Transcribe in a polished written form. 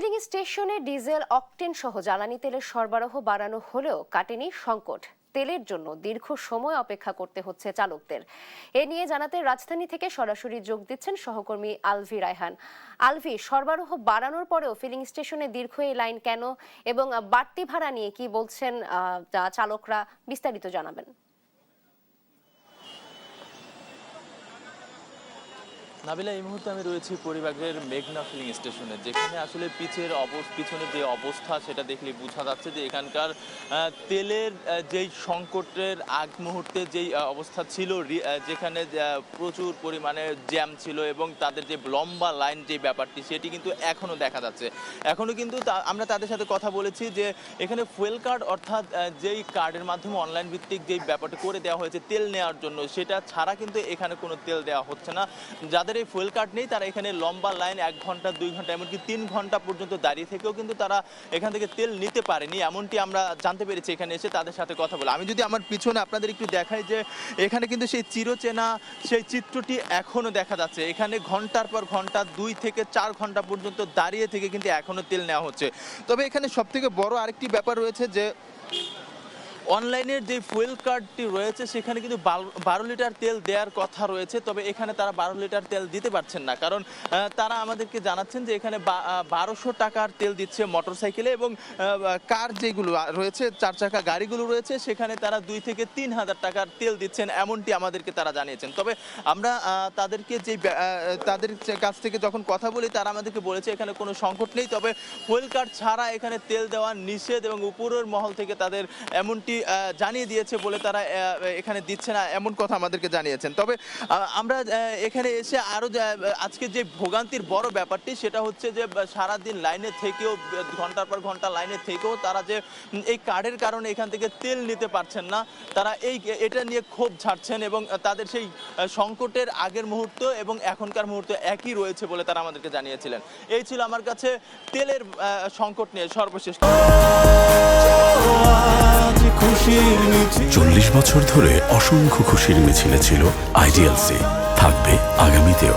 Feeling স্টেশনে diesel octane সহ জ্বালানি তেলের সরবরাহ বাড়ানো হলেও কাটেনি সংকট। তেলের জন্য দীর্ঘ সময় অপেক্ষা করতে হচ্ছে চালকদের। এ নিয়ে জানাতে রাজধানী থেকে সরাসরি যোগ দিচ্ছেন সহকর্মী আলভি রায়হান। আলভি, সরবরাহ বাড়ানোর পরেও ফিলিং স্টেশনে দীর্ঘ এই লাইন কেন এবং বাড়তি ভাড়া নিয়ে কি বলছেন চালকরা, বিস্তারিত জানাবেন। নাবিলা, এই মুহূর্তে আমি রয়েছি পরিবাগের মেঘনা ফিলিং স্টেশনে, যেখানে আসলে পিছনে যে অবস্থা সেটা দেখলে বোঝা যাচ্ছে যে এখানকার তেলের যেই সংকটের আগ মুহূর্তে যেই অবস্থা ছিল, যেখানে প্রচুর পরিমাণে জ্যাম ছিল এবং তাদের যে লম্বা লাইন যে ব্যাপারটি সেটি কিন্তু এখনও দেখা যাচ্ছে। এখনও কিন্তু আমরা তাদের সাথে কথা বলেছি যে এখানে ফুয়েল কার্ড, অর্থাৎ যেই কার্ডের মাধ্যমে অনলাইন ভিত্তিক যেই ব্যাপারটা করে দেওয়া হয়েছে তেল নেওয়ার জন্য, সেটা ছাড়া কিন্তু এখানে কোনো তেল দেওয়া হচ্ছে না। যাদের এই ফুয়েল কার্ড নেই তারা এখানে লম্বা লাইন 1 ঘন্টা 2 ঘন্টা এমনকি 3 ঘন্টা পর্যন্ত দাঁড়িয়ে থেকেও কিন্তু তারা এখান থেকে তেল নিতে পারেনি, এমনটি আমরা জানতে পেরেছি এখানে এসে তাদের সাথে কথা বলে। আমি যদি আমার পিছনে আপনাদের একটু দেখাই যে এখানে কিন্তু সেই চিরচেনা সেই চিত্রটি এখনো দেখা যাচ্ছে। এখানে ঘন্টার পর ঘন্টা 2 থেকে 4 ঘন্টা পর্যন্ত দাঁড়িয়ে থেকে কিন্তু এখনো তেল নেওয়া হচ্ছে। তবে এখানে সবথেকে বড় আরেকটি ব্যাপার রয়েছে যে অনলাইনের যে ফুয়েল কার্ডটি রয়েছে সেখানে কিন্তু 12 লিটার তেল দেওয়ার কথা রয়েছে, তবে এখানে তারা 12 লিটার তেল দিতে পারছেন না, কারণ তারা আমাদেরকে জানাচ্ছেন যে এখানে 1200 টাকার তেল দিচ্ছে মোটরসাইকেলে এবং কার যেগুলো রয়েছে 4 চাকা গাড়িগুলো রয়েছে সেখানে তারা 2 থেকে 3,000 টাকার তেল দিচ্ছেন, এমনটি আমাদেরকে তারা জানিয়েছেন। তবে আমরা তাদের কাছ থেকে যখন কথা বলি তারা আমাদেরকে বলেছে এখানে কোনো সংকট নেই, তবে ফুয়েল কার্ড ছাড়া এখানে তেল দেওয়া নিষেধ এবং উপরের মহল থেকে তাদের এমনটি জানিয়ে দিয়েছে বলে তারা এখানে দিচ্ছে না, এমন কথা আমাদেরকে জানিয়েছেন। তবে আমরা এখানে এসে আরো আজকে যে ভোগান্তির বড় ব্যাপারটি সেটা হচ্ছে যে সারাদিন লাইনে থেকেও, ঘন্টার পর ঘন্টা লাইনে থেকেও তারা যে এই কার্ডের কারণে এখান থেকে তেল নিতে পারছেন না, তারা এটা নিয়ে ক্ষোভ ঝাড়ছেন এবং তাদের সেই সংকটের আগের মুহূর্ত এবং এখনকার মুহূর্ত একই রয়েছে বলে তারা আমাদেরকে জানিয়েছিলেন। এই ছিল আমার কাছে তেলের সংকট নিয়ে সর্বশেষ। 40 বছর ধরে অসংখ্য খুশির মিছিলে ছিল আইডিএলসি, থাকবে আগামীতেও।